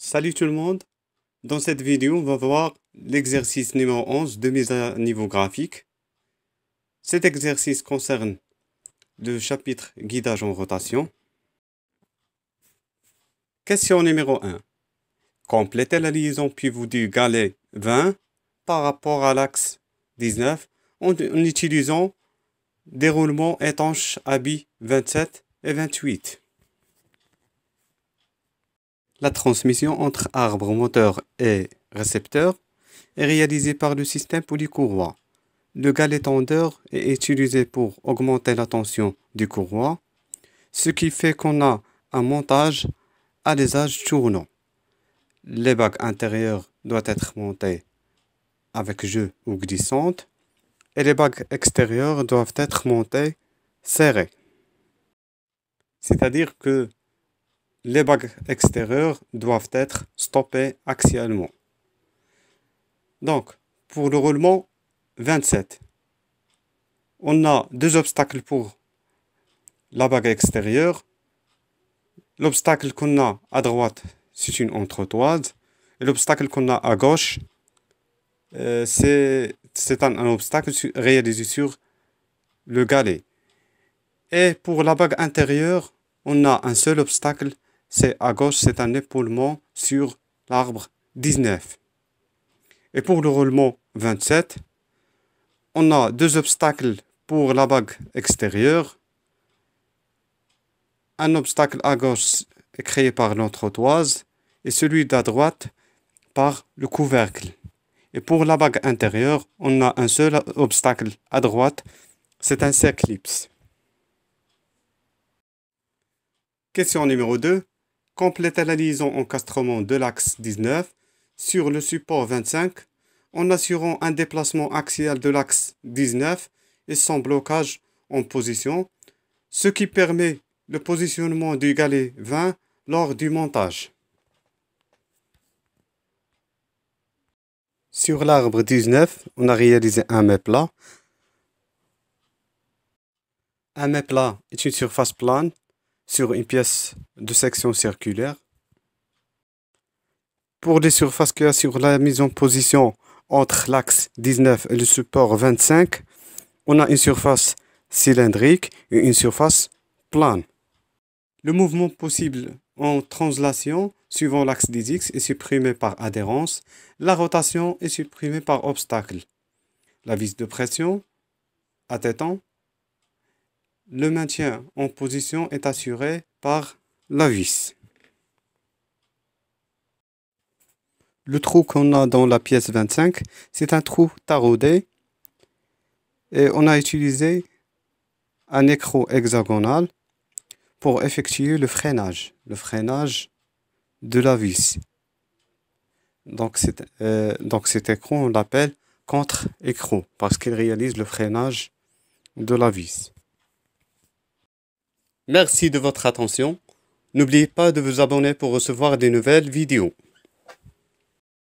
Salut tout le monde, dans cette vidéo on va voir l'exercice numéro 11 de mise à niveau graphique. Cet exercice concerne le chapitre guidage en rotation. Question numéro 1. Complétez la liaison pivot du galet 20 par rapport à l'axe 19 en utilisant déroulement étanche habits 27 et 28. La transmission entre arbre moteur et récepteur est réalisée par le système polycourroie. Le galet tendeur est utilisé pour augmenter la tension du courroie, ce qui fait qu'on a un montage à l'usage tournant. Les bagues intérieures doivent être montées avec jeu ou glissante et les bagues extérieures doivent être montées serrées. C'est-à-dire que les bagues extérieures doivent être stoppées axialement. Donc, pour le roulement 27, on a deux obstacles pour la bague extérieure. L'obstacle qu'on a à droite, c'est une entretoise. Et l'obstacle qu'on a à gauche, c'est un obstacle réalisé sur le galet. Et pour la bague intérieure, on a un seul obstacle. C'est à gauche, c'est un épaulement sur l'arbre 19. Et pour le roulement 27, on a deux obstacles pour la bague extérieure. Un obstacle à gauche est créé par l'entretoise et celui d'à droite par le couvercle. Et pour la bague intérieure, on a un seul obstacle à droite, c'est un cerclips. Question numéro 2. Complétez la liaison encastrement de l'axe 19 sur le support 25 en assurant un déplacement axial de l'axe 19 et son blocage en position, ce qui permet le positionnement du galet 20 lors du montage. Sur l'arbre 19, on a réalisé un mets plat. Un mets plat est une surface plane sur une pièce de section circulaire. Pour les surfaces qu'il y a sur la mise en position entre l'axe 19 et le support 25, on a une surface cylindrique et une surface plane. Le mouvement possible en translation suivant l'axe des X est supprimé par adhérence. La rotation est supprimée par obstacle. La vis de pression, attétant, le maintien en position est assuré par la vis. Le trou qu'on a dans la pièce 25, c'est un trou taraudé et on a utilisé un écrou hexagonal pour effectuer le freinage de la vis. Donc cet écrou, on l'appelle contre-écrou parce qu'il réalise le freinage de la vis. Merci de votre attention. N'oubliez pas de vous abonner pour recevoir des nouvelles vidéos.